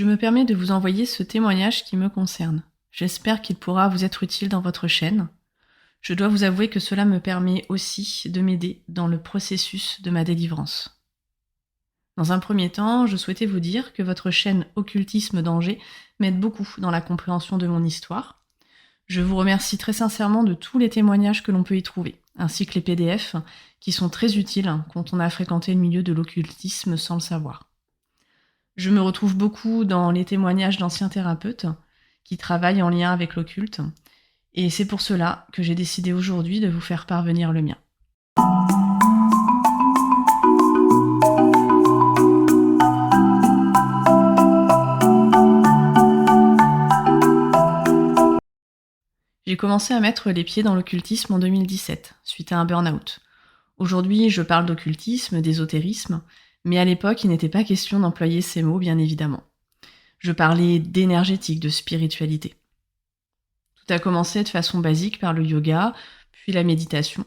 Je me permets de vous envoyer ce témoignage qui me concerne. J'espère qu'il pourra vous être utile dans votre chaîne. Je dois vous avouer que cela me permet aussi de m'aider dans le processus de ma délivrance. Dans un premier temps, je souhaitais vous dire que votre chaîne Occultisme Danger m'aide beaucoup dans la compréhension de mon histoire. Je vous remercie très sincèrement de tous les témoignages que l'on peut y trouver, ainsi que les PDF, qui sont très utiles quand on a fréquenté le milieu de l'occultisme sans le savoir. Je me retrouve beaucoup dans les témoignages d'anciens thérapeutes qui travaillent en lien avec l'occulte, et c'est pour cela que j'ai décidé aujourd'hui de vous faire parvenir le mien. J'ai commencé à mettre les pieds dans l'occultisme en 2017, suite à un burn-out. Aujourd'hui, je parle d'occultisme, d'ésotérisme, mais à l'époque, il n'était pas question d'employer ces mots, bien évidemment. Je parlais d'énergétique, de spiritualité. Tout a commencé de façon basique par le yoga, puis la méditation.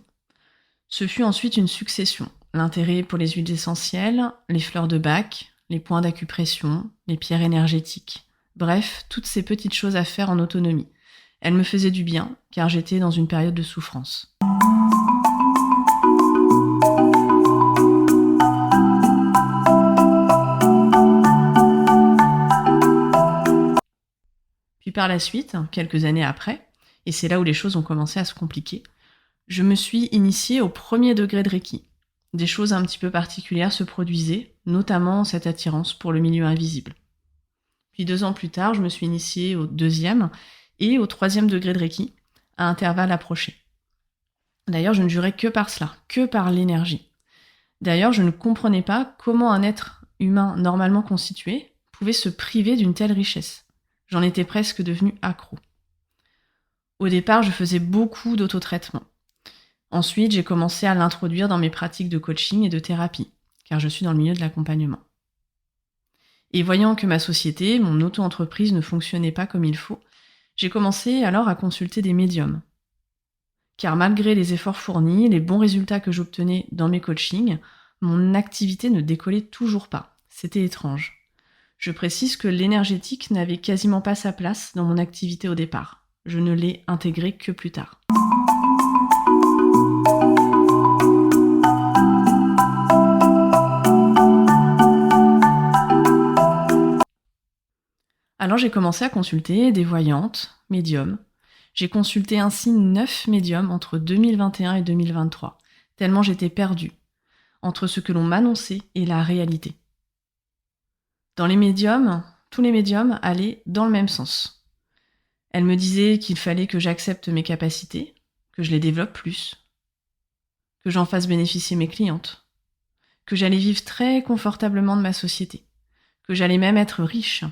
Ce fut ensuite une succession. L'intérêt pour les huiles essentielles, les fleurs de Bach, les points d'acupression, les pierres énergétiques. Bref, toutes ces petites choses à faire en autonomie. Elles me faisaient du bien, car j'étais dans une période de souffrance. Puis par la suite, quelques années après, et c'est là où les choses ont commencé à se compliquer, je me suis initiée au premier degré de Reiki. Des choses un petit peu particulières se produisaient, notamment cette attirance pour le milieu invisible. Puis 2 ans plus tard, je me suis initiée au 2e et au 3e degré de Reiki, à intervalles approchés. D'ailleurs, je ne jurais que par cela, que par l'énergie. D'ailleurs, je ne comprenais pas comment un être humain normalement constitué pouvait se priver d'une telle richesse. J'en étais presque devenue accro. Au départ, je faisais beaucoup d'autotraitement. Ensuite, j'ai commencé à l'introduire dans mes pratiques de coaching et de thérapie, car je suis dans le milieu de l'accompagnement. Et voyant que ma société, mon auto-entreprise ne fonctionnait pas comme il faut, j'ai commencé alors à consulter des médiums. Car malgré les efforts fournis, les bons résultats que j'obtenais dans mes coachings, mon activité ne décollait toujours pas. C'était étrange. Je précise que l'énergétique n'avait quasiment pas sa place dans mon activité au départ. Je ne l'ai intégrée que plus tard. Alors j'ai commencé à consulter des voyantes, médiums. J'ai consulté ainsi 9 médiums entre 2021 et 2023, tellement j'étais perdue entre ce que l'on m'annonçait et la réalité. Dans les médiums, tous les médiums allaient dans le même sens. Elles me disaient qu'il fallait que j'accepte mes capacités, que je les développe plus, que j'en fasse bénéficier mes clientes, que j'allais vivre très confortablement de ma société, que j'allais même être riche,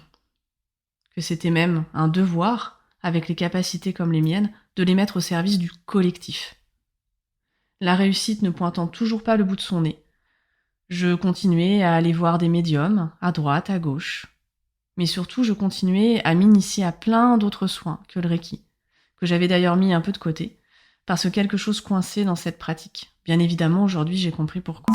que c'était même un devoir, avec les capacités comme les miennes, de les mettre au service du collectif. La réussite ne pointant toujours pas le bout de son nez, je continuais à aller voir des médiums, à droite, à gauche. Mais surtout, je continuais à m'initier à plein d'autres soins que le Reiki, que j'avais d'ailleurs mis un peu de côté, parce que quelque chose coinçait dans cette pratique. Bien évidemment, aujourd'hui, j'ai compris pourquoi.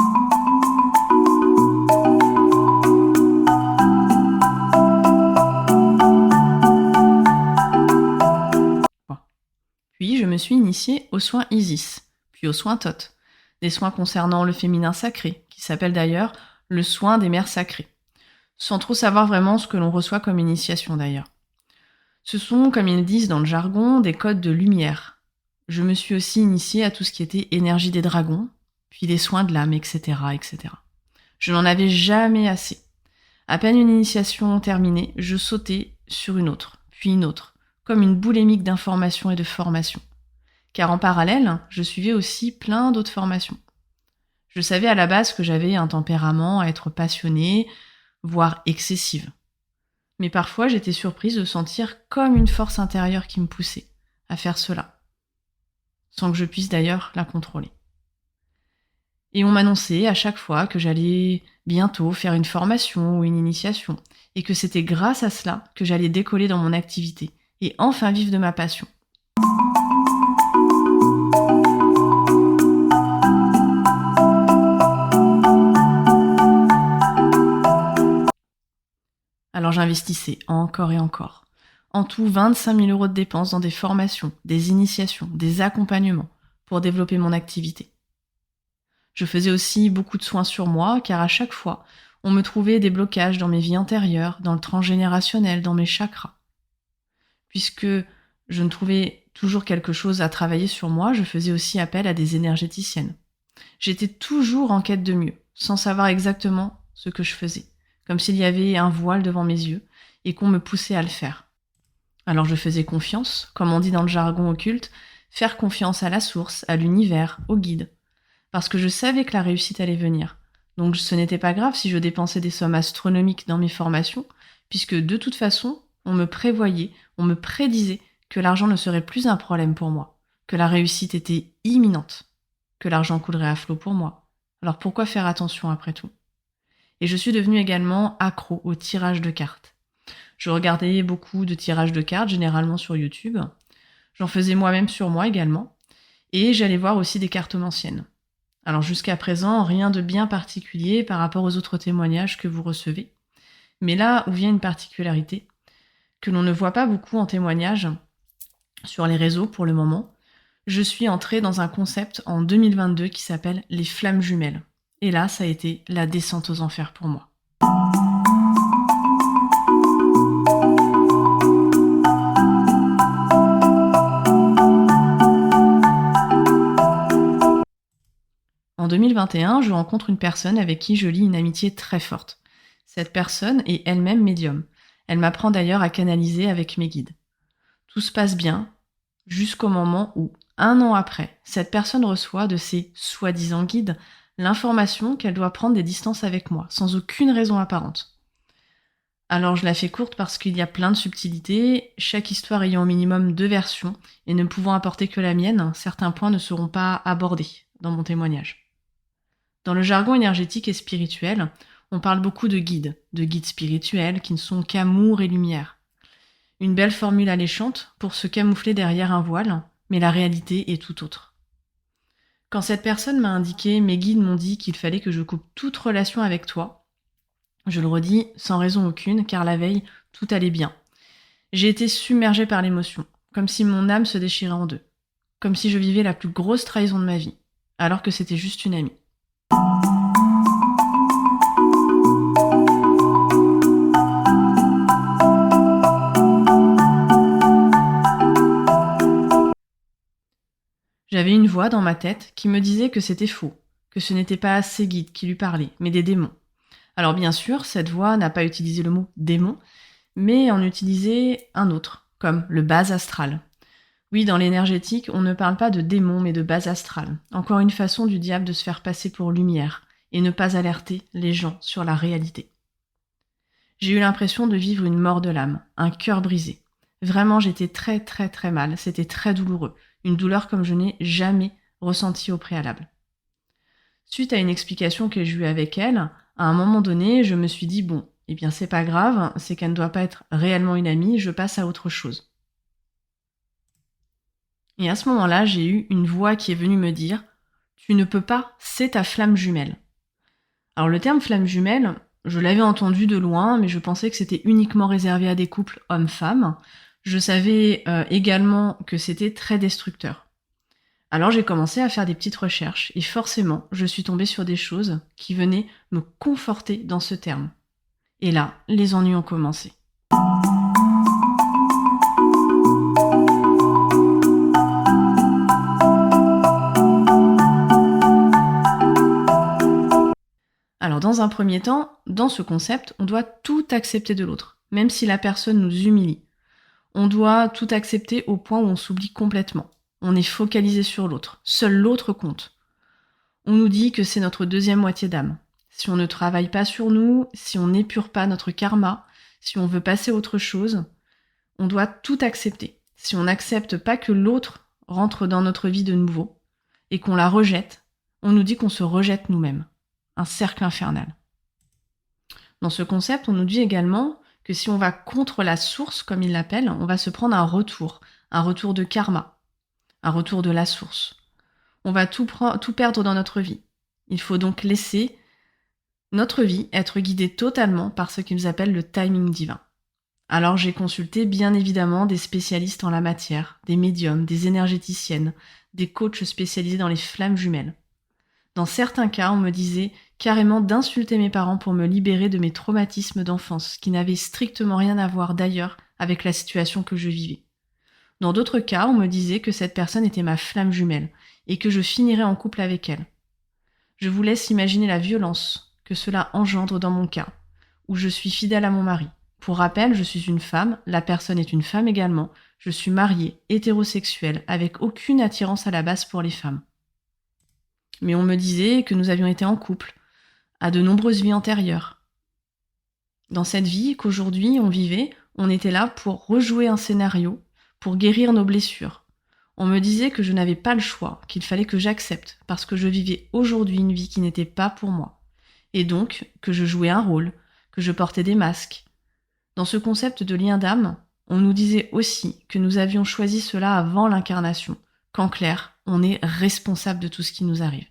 Puis, je me suis initiée aux soins Isis, puis aux soins Thoth, des soins concernant le féminin sacré, qui s'appelle d'ailleurs le soin des mères sacrées, sans trop savoir vraiment ce que l'on reçoit comme initiation d'ailleurs. Ce sont, comme ils disent dans le jargon, des codes de lumière. Je me suis aussi initiée à tout ce qui était énergie des dragons, puis les soins de l'âme, etc., etc. Je n'en avais jamais assez. À peine une initiation terminée, je sautais sur une autre, puis une autre, comme une boulémique d'informations et de formations. Car en parallèle, je suivais aussi plein d'autres formations. Je savais à la base que j'avais un tempérament à être passionnée, voire excessive. Mais parfois, j'étais surprise de sentir comme une force intérieure qui me poussait à faire cela, sans que je puisse d'ailleurs la contrôler. Et on m'annonçait à chaque fois que j'allais bientôt faire une formation ou une initiation, et que c'était grâce à cela que j'allais décoller dans mon activité, et enfin vivre de ma passion. Alors j'investissais encore et encore. En tout, 25 000 € de dépenses dans des formations, des initiations, des accompagnements pour développer mon activité. Je faisais aussi beaucoup de soins sur moi, car à chaque fois, on me trouvait des blocages dans mes vies antérieures, dans le transgénérationnel, dans mes chakras. Puisque je ne trouvais toujours quelque chose à travailler sur moi, je faisais aussi appel à des énergéticiennes. J'étais toujours en quête de mieux, sans savoir exactement ce que je faisais, comme s'il y avait un voile devant mes yeux et qu'on me poussait à le faire. Alors je faisais confiance, comme on dit dans le jargon occulte, faire confiance à la source, à l'univers, au guide, parce que je savais que la réussite allait venir. Donc ce n'était pas grave si je dépensais des sommes astronomiques dans mes formations, puisque de toute façon, on me prévoyait, on me prédisait que l'argent ne serait plus un problème pour moi, que la réussite était imminente, que l'argent coulerait à flot pour moi. Alors pourquoi faire attention après tout? Et je suis devenue également accro au tirage de cartes. Je regardais beaucoup de tirages de cartes, généralement sur YouTube. J'en faisais moi-même sur moi également. Et j'allais voir aussi des cartomanciennes. Alors jusqu'à présent, rien de bien particulier par rapport aux autres témoignages que vous recevez. Mais là où vient une particularité, que l'on ne voit pas beaucoup en témoignage sur les réseaux pour le moment, je suis entrée dans un concept en 2022 qui s'appelle les flammes jumelles. Et là, ça a été la descente aux enfers pour moi. En 2021, je rencontre une personne avec qui je lie une amitié très forte. Cette personne est elle-même médium. Elle m'apprend d'ailleurs à canaliser avec mes guides. Tout se passe bien, jusqu'au moment où, 1 an après, cette personne reçoit de ses soi-disant guides l'information qu'elle doit prendre des distances avec moi, sans aucune raison apparente. Alors je la fais courte parce qu'il y a plein de subtilités, chaque histoire ayant au minimum 2 versions, et ne pouvant apporter que la mienne, certains points ne seront pas abordés dans mon témoignage. Dans le jargon énergétique et spirituel, on parle beaucoup de guides spirituels qui ne sont qu'amour et lumière. Une belle formule alléchante pour se camoufler derrière un voile, mais la réalité est tout autre. Quand cette personne m'a indiqué, mes guides m'ont dit qu'il fallait que je coupe toute relation avec toi, je le redis sans raison aucune, car la veille, tout allait bien. J'ai été submergée par l'émotion, comme si mon âme se déchirait en deux, comme si je vivais la plus grosse trahison de ma vie, alors que c'était juste une amie. J'avais une voix dans ma tête qui me disait que c'était faux, que ce n'était pas ses guides qui lui parlaient, mais des démons. Alors bien sûr, cette voix n'a pas utilisé le mot démon, mais en utilisait un autre, comme le bas astral. Oui, dans l'énergétique, on ne parle pas de démon, mais de bas astral. Encore une façon du diable de se faire passer pour lumière, et ne pas alerter les gens sur la réalité. J'ai eu l'impression de vivre une mort de l'âme, un cœur brisé. Vraiment, j'étais très très très mal, c'était très douloureux. Une douleur comme je n'ai jamais ressentie au préalable. Suite à une explication que j'ai eue avec elle, à un moment donné, je me suis dit, bon, eh bien c'est pas grave, c'est qu'elle ne doit pas être réellement une amie, je passe à autre chose. Et à ce moment-là, j'ai eu une voix qui est venue me dire, tu ne peux pas, c'est ta flamme jumelle. Alors le terme flamme jumelle, je l'avais entendu de loin, mais je pensais que c'était uniquement réservé à des couples hommes-femmes. Je savais également que c'était très destructeur. Alors j'ai commencé à faire des petites recherches et forcément, je suis tombée sur des choses qui venaient me conforter dans ce terme. Et là, les ennuis ont commencé. Alors dans un premier temps, dans ce concept, on doit tout accepter de l'autre, même si la personne nous humilie. On doit tout accepter au point où on s'oublie complètement. On est focalisé sur l'autre. Seul l'autre compte. On nous dit que c'est notre deuxième moitié d'âme. Si on ne travaille pas sur nous, si on n'épure pas notre karma, si on veut passer à autre chose, on doit tout accepter. Si on n'accepte pas que l'autre rentre dans notre vie de nouveau et qu'on la rejette, on nous dit qu'on se rejette nous-mêmes. Un cercle infernal. Dans ce concept, on nous dit également que si on va contre la source, comme ils l'appellent, on va se prendre un retour de karma, un retour de la source. On va tout perdre dans notre vie. Il faut donc laisser Notre vie, être guidée totalement par ce qu'ils appellent le timing divin. Alors j'ai consulté bien évidemment des spécialistes en la matière, des médiums, des énergéticiennes, des coachs spécialisés dans les flammes jumelles. Dans certains cas, on me disait carrément d'insulter mes parents pour me libérer de mes traumatismes d'enfance, qui n'avaient strictement rien à voir d'ailleurs avec la situation que je vivais. Dans d'autres cas, on me disait que cette personne était ma flamme jumelle et que je finirais en couple avec elle. Je vous laisse imaginer la violence que cela engendre dans mon cas, où je suis fidèle à mon mari. Pour rappel, je suis une femme, la personne est une femme également, je suis mariée, hétérosexuelle, avec aucune attirance à la base pour les femmes. Mais on me disait que nous avions été en couple, à de nombreuses vies antérieures. Dans cette vie qu'aujourd'hui on vivait, on était là pour rejouer un scénario, pour guérir nos blessures. On me disait que je n'avais pas le choix, qu'il fallait que j'accepte, parce que je vivais aujourd'hui une vie qui n'était pas pour moi. Et donc, que je jouais un rôle, que je portais des masques. Dans ce concept de lien d'âme, on nous disait aussi que nous avions choisi cela avant l'incarnation, qu'en clair, on est responsable de tout ce qui nous arrive.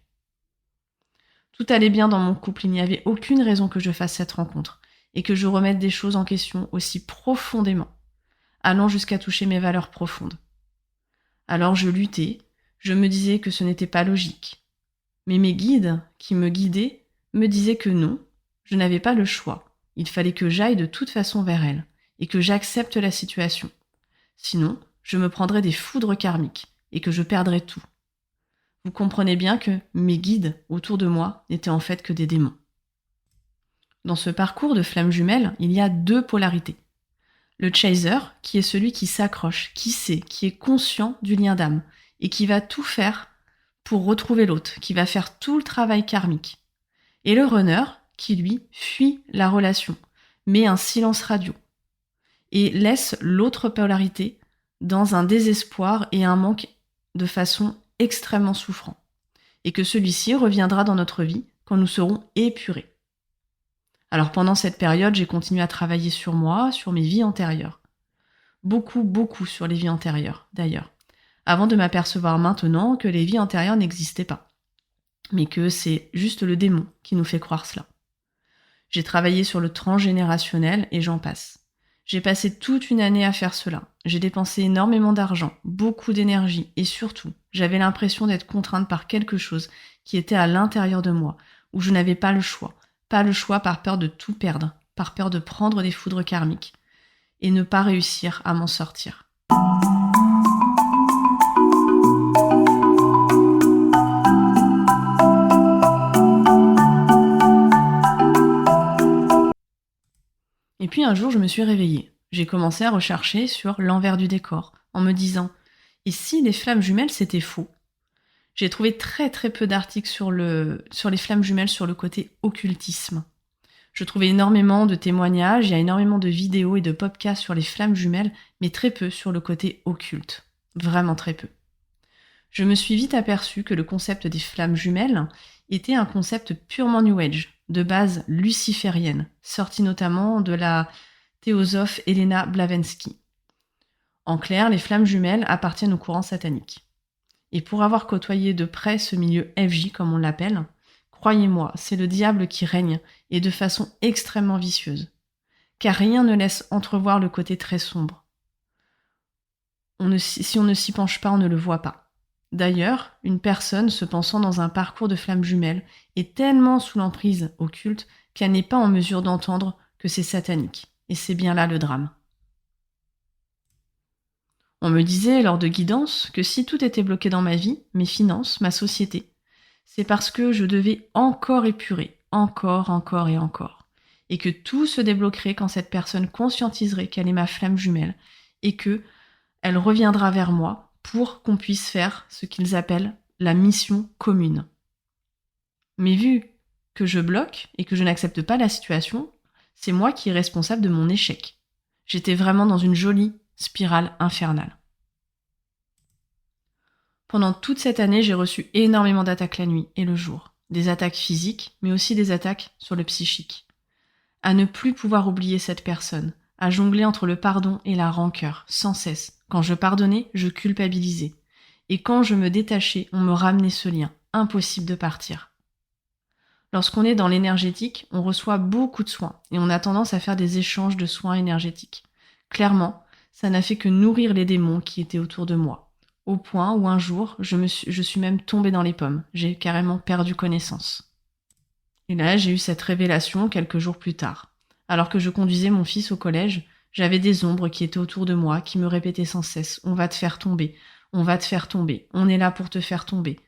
Tout allait bien dans mon couple, il n'y avait aucune raison que je fasse cette rencontre, et que je remette des choses en question aussi profondément, allant jusqu'à toucher mes valeurs profondes. Alors je luttais, je me disais que ce n'était pas logique. Mais mes guides, qui me guidaient, me disaient que non, je n'avais pas le choix. Il fallait que j'aille de toute façon vers elle, et que j'accepte la situation. Sinon, je me prendrais des foudres karmiques, et que je perdrais tout. Vous comprenez bien que mes guides autour de moi n'étaient en fait que des démons. Dans ce parcours de flamme jumelle, il y a deux polarités. Le chaser, qui est celui qui s'accroche, qui sait, qui est conscient du lien d'âme, et qui va tout faire pour retrouver l'autre, qui va faire tout le travail karmique. Et le runner, qui lui fuit la relation, met un silence radio, et laisse l'autre polarité dans un désespoir et un manque de façon extrêmement souffrant, et que celui-ci reviendra dans notre vie quand nous serons épurés. Alors pendant cette période, j'ai continué à travailler sur moi, sur mes vies antérieures. Beaucoup sur les vies antérieures, d'ailleurs, avant de m'apercevoir maintenant que les vies antérieures n'existaient pas, mais que c'est juste le démon qui nous fait croire cela. J'ai travaillé sur le transgénérationnel et j'en passe. J'ai passé toute une année à faire cela. J'ai dépensé énormément d'argent, beaucoup d'énergie et surtout, j'avais l'impression d'être contrainte par quelque chose qui était à l'intérieur de moi, où je n'avais pas le choix. Pas le choix par peur de tout perdre, par peur de prendre des foudres karmiques et ne pas réussir à m'en sortir. Et puis un jour, je me suis réveillée. J'ai commencé à rechercher sur l'envers du décor, en me disant « Et si les flammes jumelles, c'était faux ?» J'ai trouvé très peu d'articles sur les flammes jumelles sur le côté occultisme. Je trouvais énormément de témoignages, il y a énormément de vidéos et de podcasts sur les flammes jumelles, mais très peu sur le côté occulte. Vraiment très peu. Je me suis vite aperçue que le concept des flammes jumelles était un concept purement New Age, de base luciférienne, sorti notamment de la théosophe Helena Blavatsky. En clair, les flammes jumelles appartiennent au courant satanique. Et pour avoir côtoyé de près ce milieu FJ, comme on l'appelle, croyez-moi, c'est le diable qui règne, et de façon extrêmement vicieuse. Car rien ne laisse entrevoir le côté très sombre. Si on ne s'y penche pas, on ne le voit pas. D'ailleurs, une personne se pensant dans un parcours de flammes jumelles est tellement sous l'emprise occulte qu'elle n'est pas en mesure d'entendre que c'est satanique. Et c'est bien là le drame. On me disait lors de guidances que si tout était bloqué dans ma vie, mes finances, ma société, c'est parce que je devais encore épurer, encore et encore. Et que tout se débloquerait quand cette personne conscientiserait qu'elle est ma flamme jumelle et que elle reviendra vers moi pour qu'on puisse faire ce qu'ils appellent la mission commune. Mais vu que je bloque et que je n'accepte pas la situation, c'est moi qui est responsable de mon échec. J'étais vraiment dans une jolie spirale infernale. Pendant toute cette année, j'ai reçu énormément d'attaques la nuit et le jour. Des attaques physiques, mais aussi des attaques sur le psychique. À ne plus pouvoir oublier cette personne, à jongler entre le pardon et la rancœur, sans cesse. Quand je pardonnais, je culpabilisais. Et quand je me détachais, on me ramenait ce lien. Impossible de partir. Lorsqu'on est dans l'énergétique, on reçoit beaucoup de soins et on a tendance à faire des échanges de soins énergétiques. Clairement, ça n'a fait que nourrir les démons qui étaient autour de moi, au point où un jour, je suis même tombée dans les pommes. J'ai carrément perdu connaissance. Et là, j'ai eu cette révélation quelques jours plus tard. Alors que je conduisais mon fils au collège, j'avais des ombres qui étaient autour de moi, qui me répétaient sans cesse: on va te faire tomber, on va te faire tomber, on est là pour te faire tomber,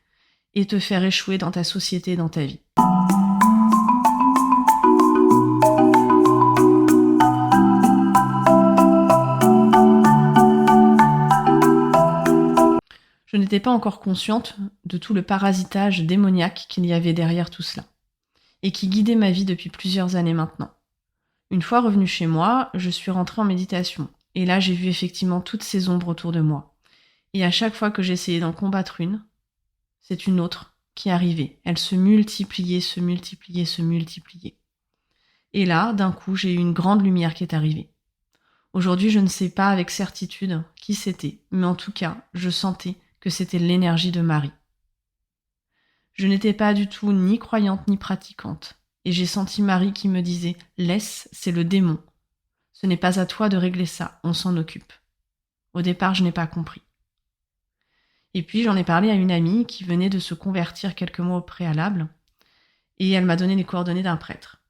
et te faire échouer dans ta société et dans ta vie. Je n'étais pas encore consciente de tout le parasitage démoniaque qu'il y avait derrière tout cela, et qui guidait ma vie depuis plusieurs années maintenant. Une fois revenue chez moi, je suis rentrée en méditation, et là j'ai vu effectivement toutes ces ombres autour de moi. Et à chaque fois que j'essayais d'en combattre une, c'est une autre qui arrivait. Elle se multipliait, se multipliait, se multipliait. Et là, d'un coup, j'ai eu une grande lumière qui est arrivée. Aujourd'hui, je ne sais pas avec certitude qui c'était, mais en tout cas, je sentais que c'était l'énergie de Marie. Je n'étais pas du tout ni croyante ni pratiquante, et j'ai senti Marie qui me disait: laisse, c'est le démon. Ce n'est pas à toi de régler ça, on s'en occupe. Au départ, je n'ai pas compris. Et puis j'en ai parlé à une amie qui venait de se convertir quelques mois au préalable, et elle m'a donné les coordonnées d'un prêtre.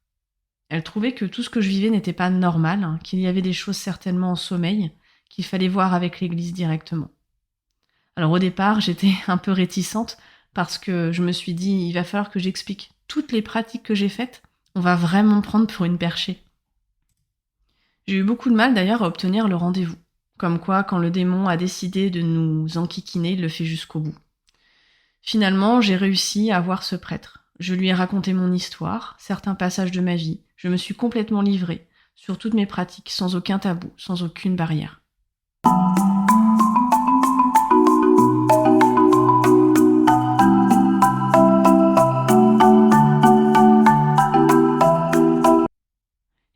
Elle trouvait que tout ce que je vivais n'était pas normal, qu'il y avait des choses certainement en sommeil, qu'il fallait voir avec l'Église directement. Alors au départ, j'étais un peu réticente parce que je me suis dit: il va falloir que j'explique toutes les pratiques que j'ai faites, on va vraiment me prendre pour une perchée. J'ai eu beaucoup de mal d'ailleurs à obtenir le rendez-vous. Comme quoi, quand le démon a décidé de nous enquiquiner, il le fait jusqu'au bout. Finalement, j'ai réussi à voir ce prêtre. Je lui ai raconté mon histoire, certains passages de ma vie. Je me suis complètement livrée sur toutes mes pratiques, sans aucun tabou, sans aucune barrière.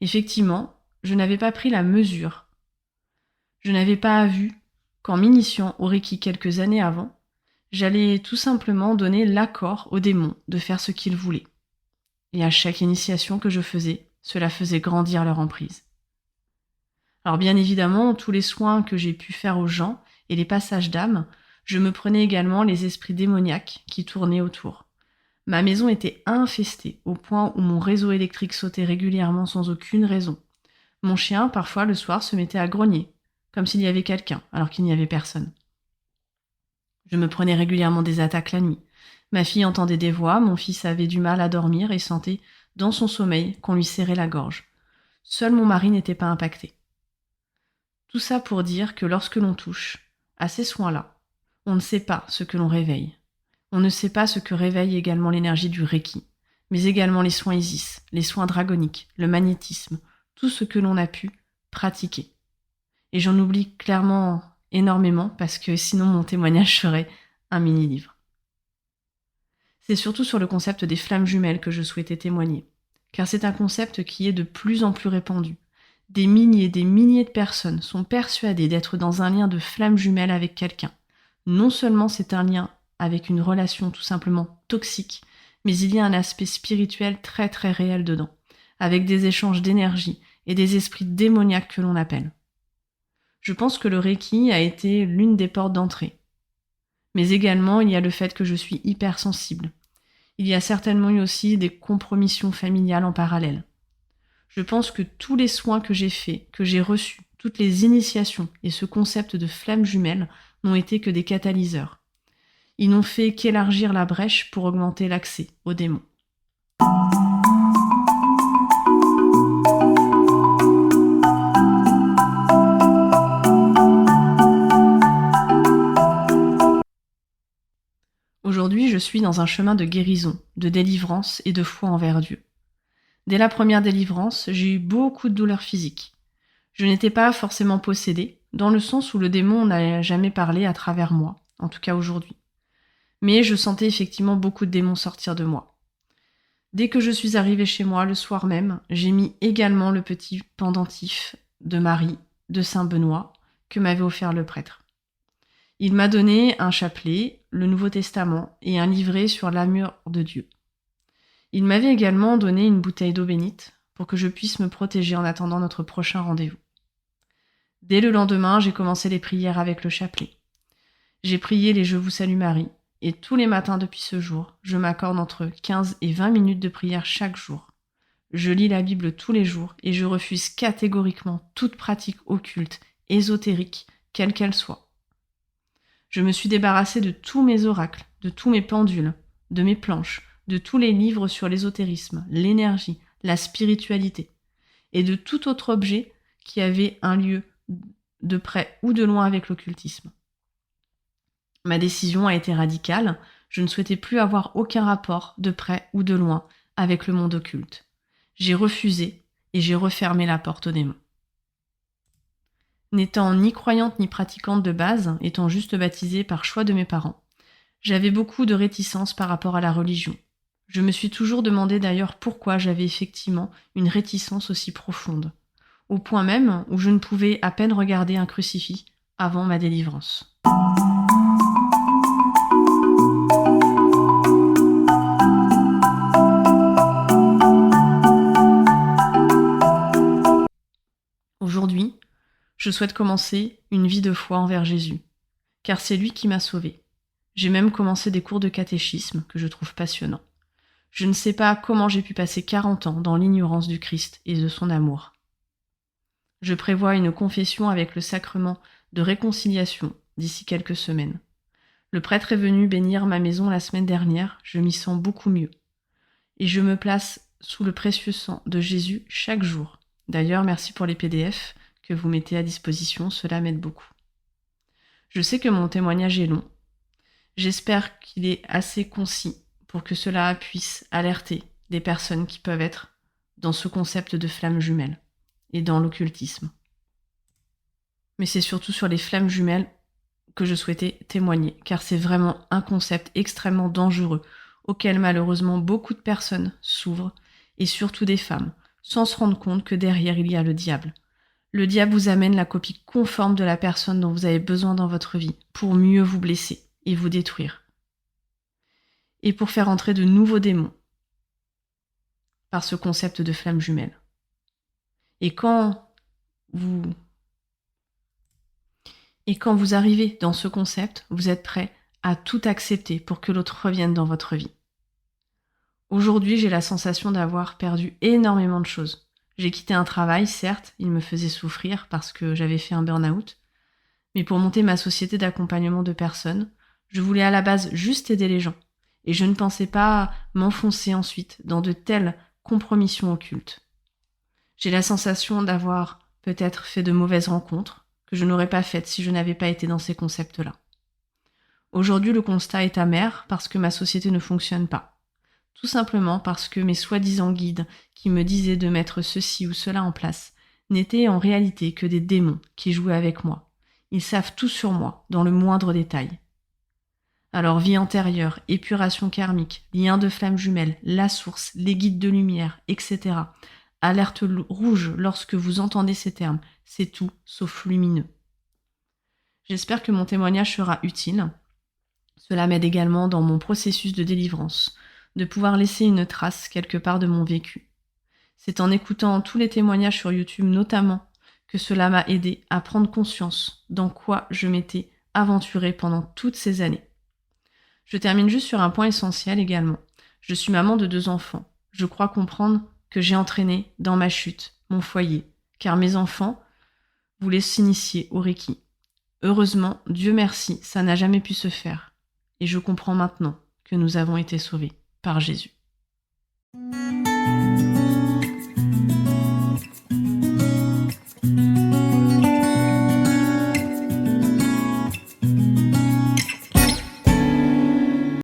Effectivement, je n'avais pas pris la mesure. Je n'avais pas vu qu'en m'initiant au Reiki quelques années avant, j'allais tout simplement donner l'accord au démon de faire ce qu'il voulait. Et à chaque initiation que je faisais, cela faisait grandir leur emprise. Alors bien évidemment, tous les soins que j'ai pu faire aux gens et les passages d'âme, je me prenais également les esprits démoniaques qui tournaient autour. Ma maison était infestée au point où mon réseau électrique sautait régulièrement sans aucune raison. Mon chien, parfois le soir, se mettait à grogner, comme s'il y avait quelqu'un, alors qu'il n'y avait personne. Je me prenais régulièrement des attaques la nuit. Ma fille entendait des voix, mon fils avait du mal à dormir et sentait, dans son sommeil, qu'on lui serrait la gorge. Seul mon mari n'était pas impacté. Tout ça pour dire que lorsque l'on touche à ces soins-là, on ne sait pas ce que l'on réveille. On ne sait pas ce que réveille également l'énergie du Reiki, mais également les soins Isis, les soins dragoniques, le magnétisme, tout ce que l'on a pu pratiquer. Et j'en oublie clairement énormément parce que sinon mon témoignage serait un mini-livre. C'est surtout sur le concept des flammes jumelles que je souhaitais témoigner, car c'est un concept qui est de plus en plus répandu. Des milliers de personnes sont persuadées d'être dans un lien de flammes jumelles avec quelqu'un. Non seulement c'est un lien avec une relation tout simplement toxique, mais il y a un aspect spirituel très très réel dedans, avec des échanges d'énergie et des esprits démoniaques que l'on appelle. Je pense que le Reiki a été l'une des portes d'entrée. Mais également, il y a le fait que je suis hypersensible. Il y a certainement eu aussi des compromissions familiales en parallèle. Je pense que tous les soins que j'ai faits, que j'ai reçus, toutes les initiations et ce concept de flamme jumelle n'ont été que des catalyseurs. Ils n'ont fait qu'élargir la brèche pour augmenter l'accès aux démons. Aujourd'hui, je suis dans un chemin de guérison, de délivrance et de foi envers Dieu. Dès la première délivrance, j'ai eu beaucoup de douleurs physiques. Je n'étais pas forcément possédée, dans le sens où le démon n'a jamais parlé à travers moi, en tout cas aujourd'hui. Mais je sentais effectivement beaucoup de démons sortir de moi. Dès que je suis arrivée chez moi le soir même, j'ai mis également le petit pendentif de Marie, de Saint Benoît, que m'avait offert le prêtre. Il m'a donné un chapelet, le Nouveau Testament et un livret sur l'amour de Dieu. Il m'avait également donné une bouteille d'eau bénite pour que je puisse me protéger en attendant notre prochain rendez-vous. Dès le lendemain, j'ai commencé les prières avec le chapelet. J'ai prié les Je vous salue Marie, et tous les matins depuis ce jour, je m'accorde entre 15 et 20 minutes de prière chaque jour. Je lis la Bible tous les jours et je refuse catégoriquement toute pratique occulte, ésotérique, quelle qu'elle soit. Je me suis débarrassée de tous mes oracles, de tous mes pendules, de mes planches, de tous les livres sur l'ésotérisme, l'énergie, la spiritualité, et de tout autre objet qui avait un lieu de près ou de loin avec l'occultisme. Ma décision a été radicale, je ne souhaitais plus avoir aucun rapport, de près ou de loin, avec le monde occulte. J'ai refusé et j'ai refermé la porte aux démons. N'étant ni croyante ni pratiquante de base, étant juste baptisée par choix de mes parents, j'avais beaucoup de réticence par rapport à la religion. Je me suis toujours demandé d'ailleurs pourquoi j'avais effectivement une réticence aussi profonde, au point même où je ne pouvais à peine regarder un crucifix avant ma délivrance. Aujourd'hui, je souhaite commencer une vie de foi envers Jésus, car c'est lui qui m'a sauvée. J'ai même commencé des cours de catéchisme que je trouve passionnants. Je ne sais pas comment j'ai pu passer 40 ans dans l'ignorance du Christ et de son amour. Je prévois une confession avec le sacrement de réconciliation d'ici quelques semaines. Le prêtre est venu bénir ma maison la semaine dernière, je m'y sens beaucoup mieux. Et je me place sous le précieux sang de Jésus chaque jour. D'ailleurs, merci pour les PDF que vous mettez à disposition, cela m'aide beaucoup. Je sais que mon témoignage est long. J'espère qu'il est assez concis pour que cela puisse alerter des personnes qui peuvent être dans ce concept de flammes jumelles et dans l'occultisme. Mais c'est surtout sur les flammes jumelles que je souhaitais témoigner, car c'est vraiment un concept extrêmement dangereux auquel malheureusement beaucoup de personnes s'ouvrent, et surtout des femmes, sans se rendre compte que derrière il y a le diable. Le diable vous amène la copie conforme de la personne dont vous avez besoin dans votre vie pour mieux vous blesser et vous détruire. Et pour faire entrer de nouveaux démons par ce concept de flamme jumelle. Et quand vous arrivez dans ce concept, vous êtes prêt à tout accepter pour que l'autre revienne dans votre vie. Aujourd'hui, j'ai la sensation d'avoir perdu énormément de choses. J'ai quitté un travail, certes, il me faisait souffrir parce que j'avais fait un burn-out, mais pour monter ma société d'accompagnement de personnes, je voulais à la base juste aider les gens, et je ne pensais pas m'enfoncer ensuite dans de telles compromissions occultes. J'ai la sensation d'avoir peut-être fait de mauvaises rencontres, que je n'aurais pas faites si je n'avais pas été dans ces concepts-là. Aujourd'hui, le constat est amer parce que ma société ne fonctionne pas. Tout simplement parce que mes soi-disant guides qui me disaient de mettre ceci ou cela en place n'étaient en réalité que des démons qui jouaient avec moi. Ils savent tout sur moi, dans le moindre détail. Alors vie antérieure, épuration karmique, lien de flamme jumelle, la source, les guides de lumière, etc. Alerte rouge lorsque vous entendez ces termes, c'est tout sauf lumineux. J'espère que mon témoignage sera utile. Cela m'aide également dans mon processus de délivrance, de pouvoir laisser une trace quelque part de mon vécu. C'est en écoutant tous les témoignages sur YouTube notamment que cela m'a aidé à prendre conscience dans quoi je m'étais aventurée pendant toutes ces années. Je termine juste sur un point essentiel également. Je suis maman de 2 enfants. Je crois comprendre que j'ai entraîné dans ma chute mon foyer, car mes enfants voulaient s'initier au Reiki. Heureusement, Dieu merci, ça n'a jamais pu se faire. Et je comprends maintenant que nous avons été sauvés par Jésus.